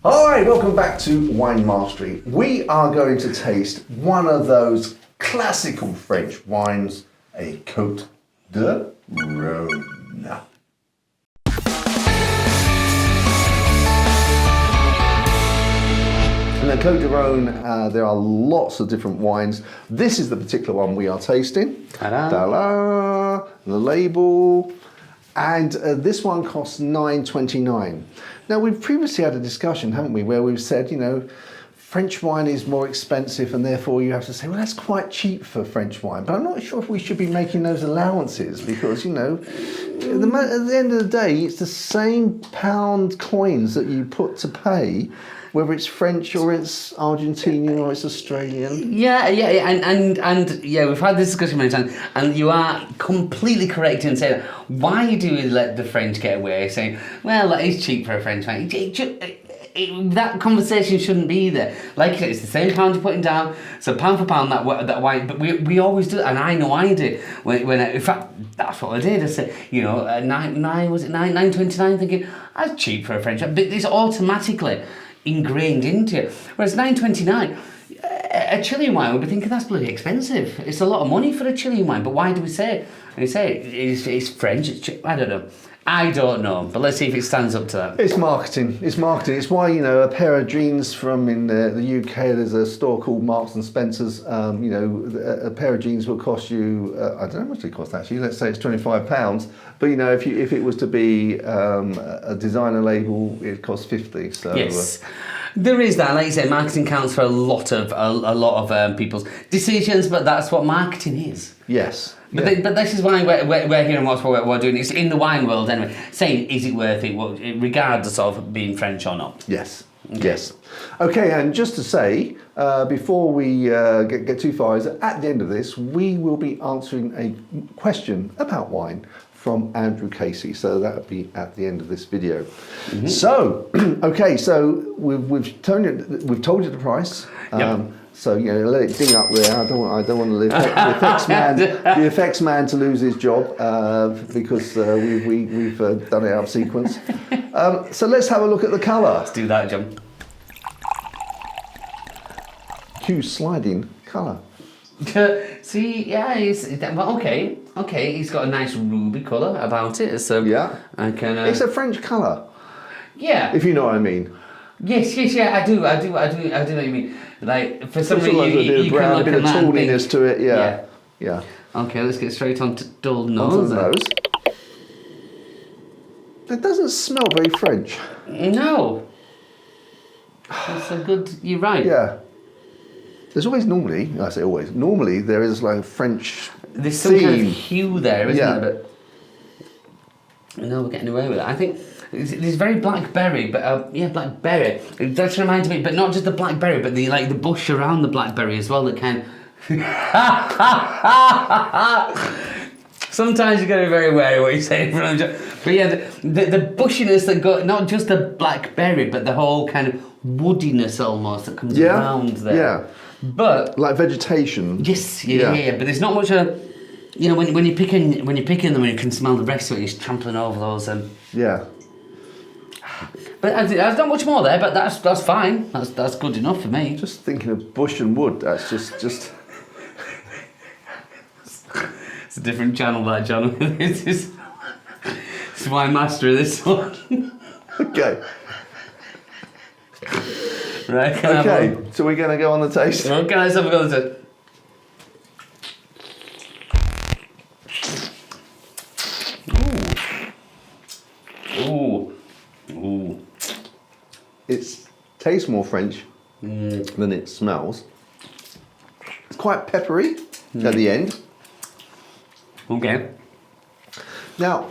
Hi, welcome back to Wine Mastery. We are going to taste one of those classical French wines, a Côtes du Rhône. In the Côtes du Rhône, there are lots of different wines. This is the particular one we are tasting. Ta-da. Ta-da! The label. And this one costs $9.29. Now, we've previously had a discussion, haven't we, where we've said, you know, French wine is more expensive and therefore you have to say, well, that's quite cheap for French wine. But I'm not sure if we should be making those allowances because, you know, at the end of the day, it's the same pound coins that you put to pay, whether it's French or it's Argentinian or it's Australian. Yeah, and yeah, we've had this discussion many times, and you are completely correct in saying, why do we let the French get away saying, well, it's cheap for a French wine? That conversation shouldn't be there. Like you said, it's the same pound you're putting down, so pound for pound that wine. But we always do, and I know I did. In fact, that's what I did. I said, you know, $9.29, thinking that's cheap for a French wine, but it's automatically ingrained into it. Whereas $9.29, a Chilean wine would be thinking that's bloody expensive. It's a lot of money for a Chilean wine. But why do we say it? We say it's French. I don't know. But let's see if it stands up to that. It's marketing. It's why, you know, a pair of jeans from in the UK, there's a store called Marks and Spencer's. You know, a pair of jeans will cost you, I don't know how much they cost actually. Let's say it's £25. But you know, if it was to be a designer label, it costs 50. So yes. There is that, like you say, marketing counts for a lot of people's decisions, but that's what marketing is. Yes. But this is why we're here and what we're doing. It's in the wine world anyway, saying is it worth it, regardless of being French or not. Yes. Okay. Yes. Okay, and just to say, before we get too far, is that at the end of this, we will be answering a question about wine from Andrew Casey. So that'll be at the end of this video. Mm-hmm. So, okay, so we've told you the price. Yep. So you know, let it ding up there. I don't want the effects man to lose his job because we've done it out of sequence. So let's have a look at the colour. Let's do that, John. Cue sliding colour. See, yeah, okay. He's got a nice ruby colour about it. So yeah, I can. It's a French colour. Yeah. If you know what I mean. Yes, yeah, I do know what you mean. Like, for some reason, you brown, can look a bit of tawniness to it, yeah. Okay, let's get straight on to dull nose. Onto the nose. It doesn't smell very French. No. That's a good, you're right. Yeah. There's always normally there is like a French There's some theme. kind of hue there, isn't there? But no, we're getting away with it. I think there's very blackberry, but blackberry. It does remind me, but not just the blackberry, but the bush around the blackberry as well. That kind. Sometimes you got to be very wary what you say in front of you. But yeah, the bushiness that go, not just the blackberry, but the whole kind of woodiness almost that comes around there. Yeah. But like vegetation. Yes, yeah. But there's not much you know, when you're picking them, and you can smell the rest of it, you're trampling over those. Yeah. But there's not much more there, but that's fine. That's good enough for me. Just thinking of bush and wood. That's just. It's a different channel, that channel. This is wine master of this one. Okay. Right. Okay. So we're going to go on the taste. Okay, let's have a go on the taste. Ooh. It tastes more French than it smells. It's quite peppery at the end. Okay. Now,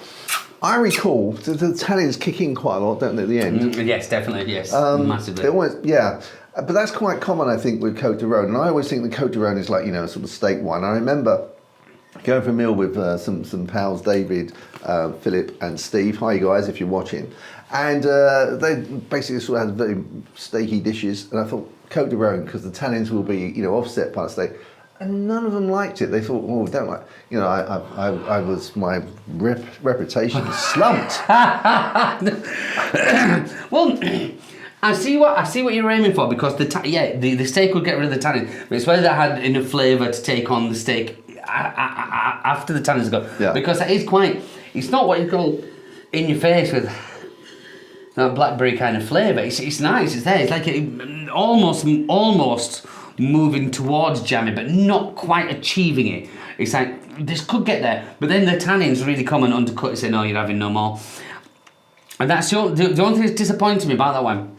I recall the tannins kick in quite a lot, don't they, at the end? Yes, definitely, yes. Massively. They always, yeah. But that's quite common, I think, with Côtes du Rhône. And I always think the Côtes du Rhône is like, you know, sort of steak wine. I remember going for a meal with some pals, David, Philip and Steve. Hi, guys, if you're watching. And they basically sort of had very steaky dishes. And I thought, Côtes du Rhône, because the tannins will be, you know, offset by the steak. And none of them liked it. They thought, oh, don't like. You know, I was, my reputation slumped. Well, I see what you're aiming for, because the steak would get rid of the tannin, but it's whether that had enough flavour to take on the steak after the tannins go. Yeah. Because it is quite. It's not what you call in your face with that blackberry kind of flavour. It's nice. It's there. It's like almost moving towards jammy, but not quite achieving it. It's like this could get there, but then the tannins really come and undercut it, say no, you're having no more. And that's the only thing that's disappointing me about that one.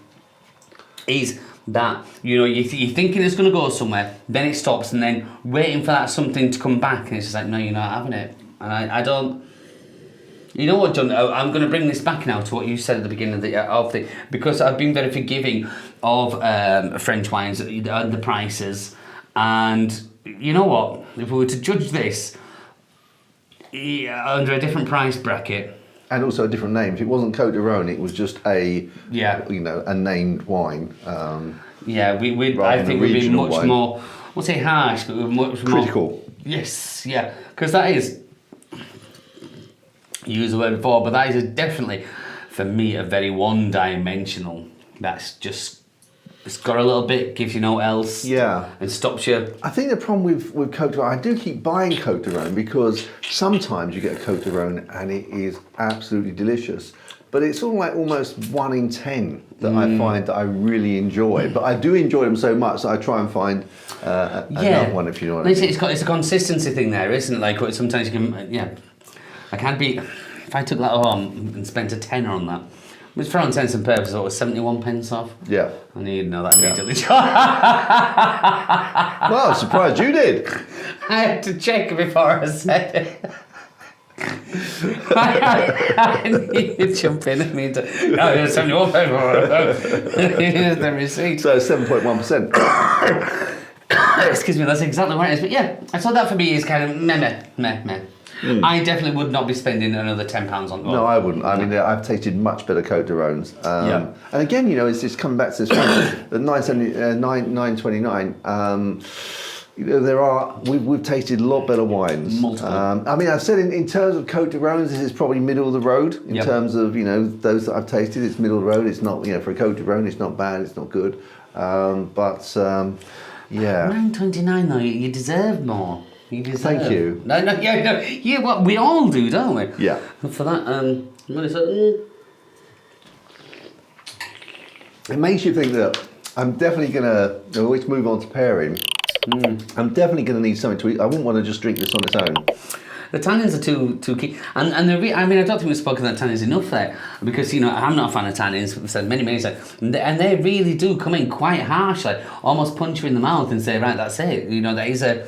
Is that, you're thinking it's going to go somewhere, then it stops, and then waiting for that something to come back, and it's just like, no, you're not having it. And I don't. You know what, John? I'm going to bring this back now to what you said at the beginning of the because I've been very forgiving of French wines and the prices, and you know what? If we were to judge this under a different price bracket. And also a different name. If it wasn't Côtes du Rhône, it was just a named wine. I think we'd be much more, I won't say harsh, but we're much critical. More, yes, yeah, because that is, you used the word before, but that is definitely, for me, a very one-dimensional. That's just, it's got a little bit, gives you no else. Yeah. And stops you. I think the problem with Côtes du Rhône, I do keep buying Côtes du Rhône because sometimes you get a Côtes du Rhône and it is absolutely delicious. But it's all like almost 1 in 10 that I find that I really enjoy. But I do enjoy them so much that I try and find another one, if you know what I mean. It's a consistency thing there, isn't it? Like sometimes you can, I can't be, if I took that home and spent a tenner on that, which for all intents and purposes, it was 71 pence off. Yeah. I need to know that immediately. Well, I'm surprised you did. I had to check before I said it. I need to jump in and mean to. Oh, it's 71 pence. Here's the receipt. So 7.1%. Excuse me, that's exactly what it is. But yeah, so that for me is kind of meh. I definitely would not be spending another £10 on. No, I wouldn't. I mean, I've tasted much better Côtes du Rhônes. And again, it's just coming back to this one, the 929. We've tasted a lot better wines. Multiple. I mean, I've said in terms of Côtes du Rhônes, this is probably middle of the road in terms of those that I've tasted. It's middle of the road. It's not for a Côtes du Rhône. It's not bad. It's not good. Yeah. 9.29 though. You deserve more. You deserve. Thank you. No. Yeah, well, we all do, don't we? Yeah. For that, what is it? It makes you think that I'm definitely gonna always move on to pairing. I'm definitely going to need something to eat. I wouldn't want to just drink this on its own. The tannins are too key, and I don't think we've spoken about tannins enough there, because I'm not a fan of tannins. We've said many times, and they really do come in quite harsh, like almost punch you in the mouth and say, right, that's it. That is a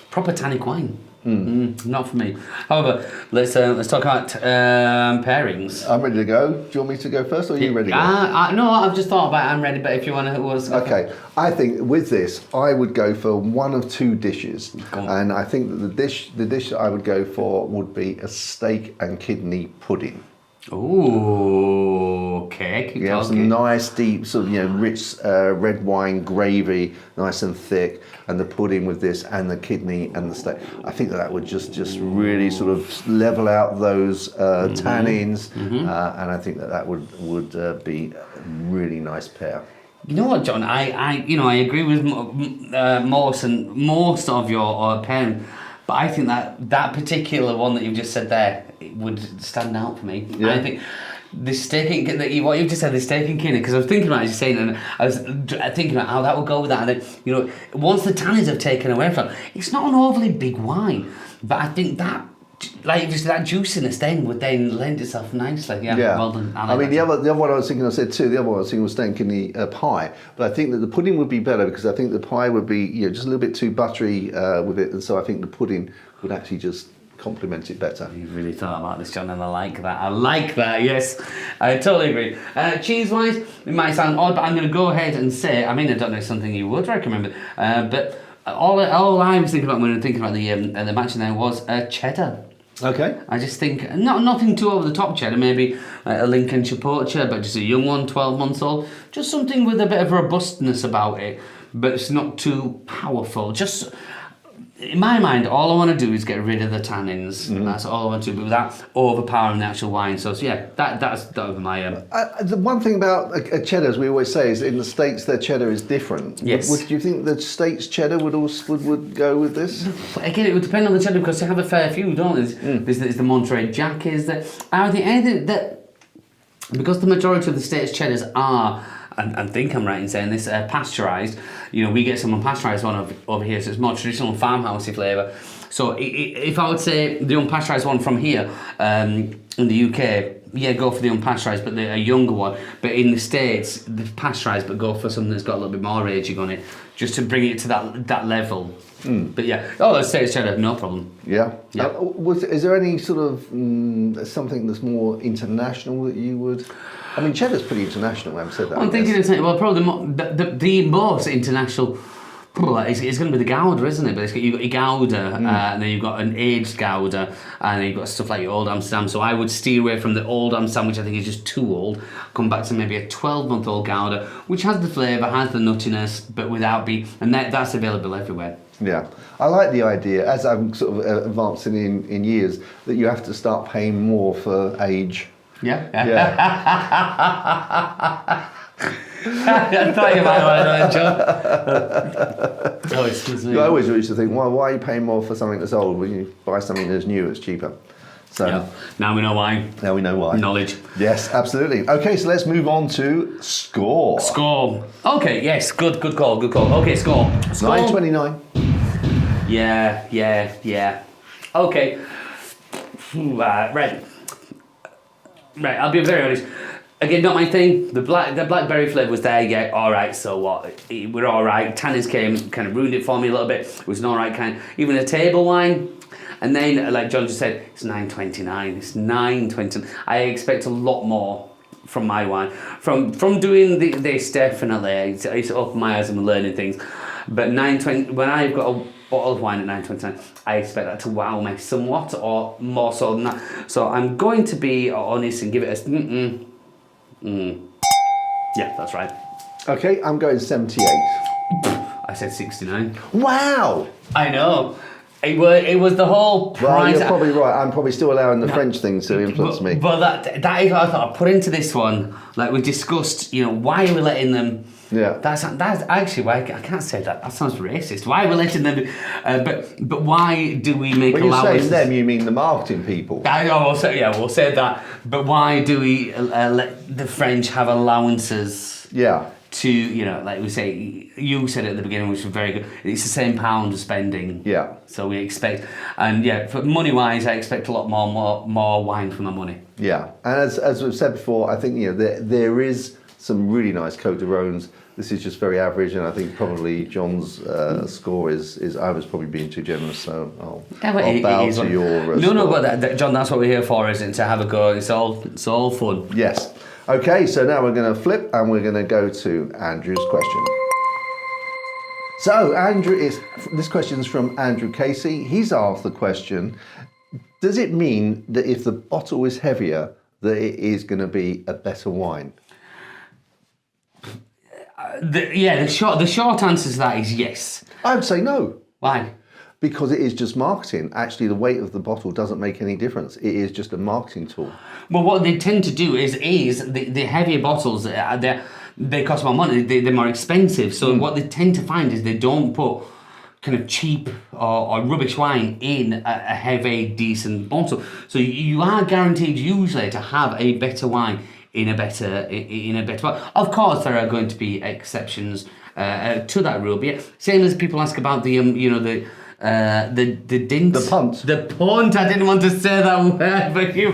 proper tannic wine. Not for me. However, let's talk about pairings. I'm ready to go. Do you want me to go first, or are you ready to go? No, I've just thought about it. I'm ready, but if you want to... Okay, I think with this, I would go for one of two dishes. And I think that the dish that I would go for would be a steak and kidney pudding. Ooh, okay. You have some nice, deep, sort of, rich red wine gravy, nice and thick, and the pudding with this, and the kidney and the steak. I think that would just really sort of level out those tannins, and I think that would be a really nice pair. You know what, John? I agree with most of your pairing. But I think that particular one that you've just said there would stand out for me. Yeah. I think the steak and what you've just said, the steak and kidney, because I was thinking about it, as you're saying, and I was thinking about how that would go with that. And then, once the tannins have taken away from it, it's not an overly big wine, but I think that, like just that juiciness then would then lend itself nicely. Yeah. Well done. I mean, the other one I was thinking, I said too, the other one I was thinking was steak and kidney pie, but I think that the pudding would be better because I think the pie would be just a little bit too buttery with it, and so I think the pudding would actually just complement it better. You've really thought about this, John, and I like that, yes. I totally agree. Cheese-wise, it might sound odd, but I'm going to go ahead and say, I don't know if something you would recommend, but all I was thinking about when I was thinking about the matching there was cheddar. Okay. I just think, nothing too over the top cheddar, maybe a Lincolnshire port cheddar, but just a young one, 12 months old. Just something with a bit of robustness about it, but it's not too powerful. Just in my mind, all I want to do is get rid of the tannins. That's all I want to do, but without overpowering the actual wine. So yeah, that would be my. The one thing about a cheddar, as we always say, is in the States their cheddar is different. Yes. Do you think the States cheddar would go with this? Again, it would depend on the cheddar because they have a fair few, don't they? There's the Monterey Jack. Is there? I think anything that, because the majority of the States cheddars are. I think I'm right in saying this, pasteurised. You know, we get some unpasteurised one over here, so it's more traditional farmhousey flavour. So if I would say the unpasteurised one from here, in the UK, yeah, go for the unpasteurised, but a younger one. But in the States, the pasteurised, but go for something that's got a little bit more aging on it, just to bring it to that level. But yeah, the States cheddar, no problem. Yeah. Yeah. Is there any sort of something that's more international that you would? I mean, cheddar's pretty international. I've said that. I'm thinking probably the most international. It's going to be the Gouda, isn't it? But you've got your Gouda, and then you've got an aged Gouda, and then you've got stuff like your Old Amsterdam. So I would steer away from the Old Amsterdam, which I think is just too old. Come back to maybe a 12-month-old Gouda, which has the flavour, has the nuttiness, but without and that's available everywhere. Yeah, I like the idea, as I'm sort of advancing in years, that you have to start paying more for age. Yeah. Yeah. I thought you might want to know, John. Oh, excuse me. I always used to think, why are you paying more for something that's old when you buy something that's new, it's cheaper? So yeah. Now we know why. Now we know why. Knowledge. Yes, absolutely. Okay, so let's move on to score. Score. Okay, yes, good call. Okay, score. 9.29. Yeah. Okay. Right, I'll be very honest. Again, not my thing. The blackberry flavour was there, yeah, alright, so what? We're alright. Tannins came, kind of ruined it for me a little bit. It was an alright kind. Even a table wine. And then, like John just said, it's 9.29. It's 9.29. I expect a lot more from my wine. From doing this, definitely. It's opened my eyes and I'm learning things. But 9.20, when I've got a bottle of wine at 9.29, I expect that to wow me somewhat, or more so than that. So I'm going to be honest and give it a Yeah, that's right. Okay, I'm going 78. I said 69. Wow! I know. It was the whole price. Well, you're probably right. I'm probably still allowing the French thing to influence me. But that is what I thought I'd put into this one. Like we discussed, why are we letting them... Yeah. That's actually why I can't say that. That sounds racist. Why are we letting them... but why do we make when allowances... When you say them, you mean the marketing people. I know, we'll say that. But why do we let the French have allowances... Yeah. To, like we say, you said it at the beginning, which was very good. It's the same pound of spending. Yeah. So we expect, and yeah, for money wise, I expect a lot more wine for my money. Yeah, and as we've said before, I think there is some really nice Côtes du Rhônes. This is just very average, and I think probably John's score is I was probably being too generous, so I'll bow to your score. No, but John, that's what we're here for, isn't it? To have a go. It's all fun. Yes. Okay, so now we're going to flip and we're going to go to Andrew's question. So this question is from Andrew Casey. He's asked the question, does it mean that if the bottle is heavier, that it is going to be a better wine? The short answer to that is yes. I would say no. Why? Because it is just marketing. Actually, the weight of the bottle doesn't make any difference. It is just a marketing tool. Well, what they tend to do is the heavier bottles, they cost more money, they're more expensive. So what they tend to find is they don't put kind of cheap or rubbish wine in a heavy, decent bottle. So you are guaranteed usually to have a better wine in a better bottle. Of course, there are going to be exceptions to that rule. But yeah, same as people ask about the dint. The punt. The punt. I didn't want to say that word, but you...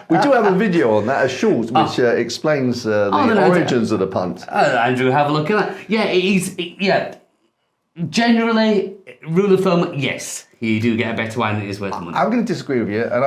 We do have a video on that, a short, which explains the origins of the punt. Andrew, have a look at that. Yeah, it is... Generally, rule of thumb, yes. You do get a better wine that is worth the money. I'm going to disagree with you, and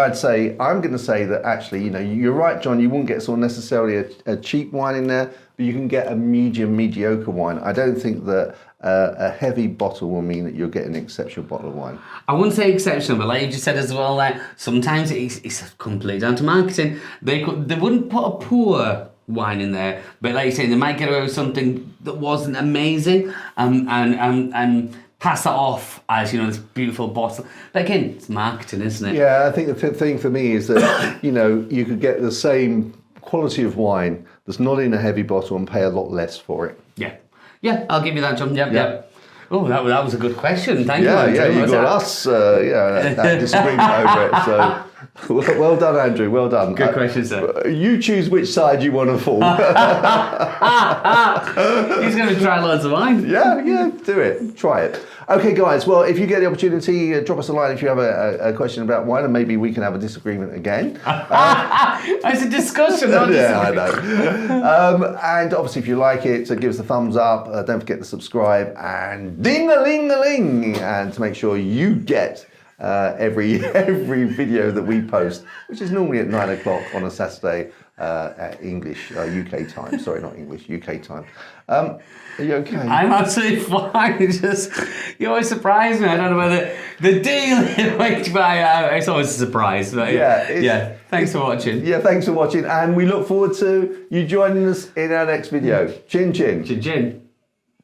I'm going to say that actually, you're right, John, you wouldn't get sort of necessarily a cheap wine in there, but you can get a mediocre wine. I don't think that a heavy bottle will mean that you're getting an exceptional bottle of wine. I wouldn't say exceptional, but like you just said as well, like sometimes it's completely down to marketing. They wouldn't put a poor wine in there, but like you say, they might get away with something that wasn't amazing, and pass that off as, you know, this beautiful bottle. But again, it's marketing, isn't it? Yeah, I think the thing for me is that, you know, you could get the same quality of wine that's not in a heavy bottle and pay a lot less for it. Yeah. Yeah, I'll give you that, John. Yep. Oh, that was a good question. Thank you, Yeah, Andrew. you got us, that disagreement over it. So, well done, Andrew. Well done. Good question, sir. You choose which side you want to fall. He's going to try loads of wine. Yeah, do it. Try it. Okay, guys. Well, if you get the opportunity, drop us a line if you have a question about wine, and maybe we can have a disagreement again. It's a discussion, not a disagreement. I know. And obviously, if you like it, give us a thumbs up. Don't forget to subscribe and ding-a-ling-a-ling, and to make sure you get every video that we post, which is normally at 9 o'clock on a Saturday at English UK time. Sorry, not English, UK time. Are you okay? I'm absolutely fine. You always surprise me. I don't know whether the deal it's always a surprise. But yeah. Thanks for watching. Yeah, thanks for watching, and we look forward to you joining us in our next video. Chin chin. Chin chin.